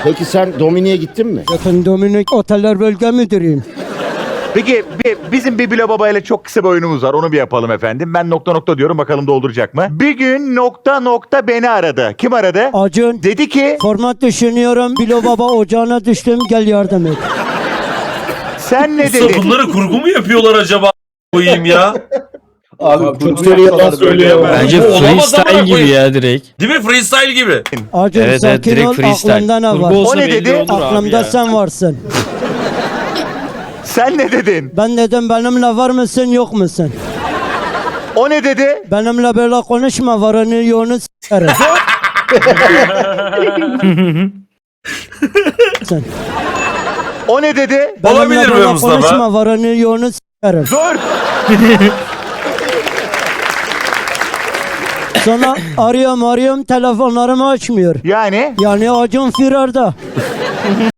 Peki sen Dominik'e gittin mi? Zaten Dominik Oteller Bölge Müdürüyüm. Peki bizim bir Bilo Baba ile çok kısa bir oyunumuz var. Onu bir yapalım efendim. Ben nokta nokta diyorum. Bakalım dolduracak mı? Bir gün nokta nokta beni aradı. Kim aradı? Acun. Dedi ki Format düşünüyorum. Bilo Baba ocağına düştüm. Gel yardım et. sen ne Usta dedin? bunları kurgu mu yapıyorlar acaba? Koyayım ya. Abi çok seri yalan söylüyor. Bence Bu olamaz freestyle amına gibi koyayım. ya direkt. Değil mi? Freestyle gibi. Acun Evet, sakin direkt ol. freestyle. Aklımda ne var? O ne dedi? Aklımda sen varsın. Sen ne dedin? Ben dedim benimle var mısın yok musun? O ne dedi? Benimle böyle konuşma, varını yoğunu s**erim. Sen. O ne dedi? Benimle Olabilir mi böyle Mustafa? konuşma, varını yoğunu s**erim. Dur. Sonra arıyorum telefonlarımı açmıyor. Yani Yani Acun firarda.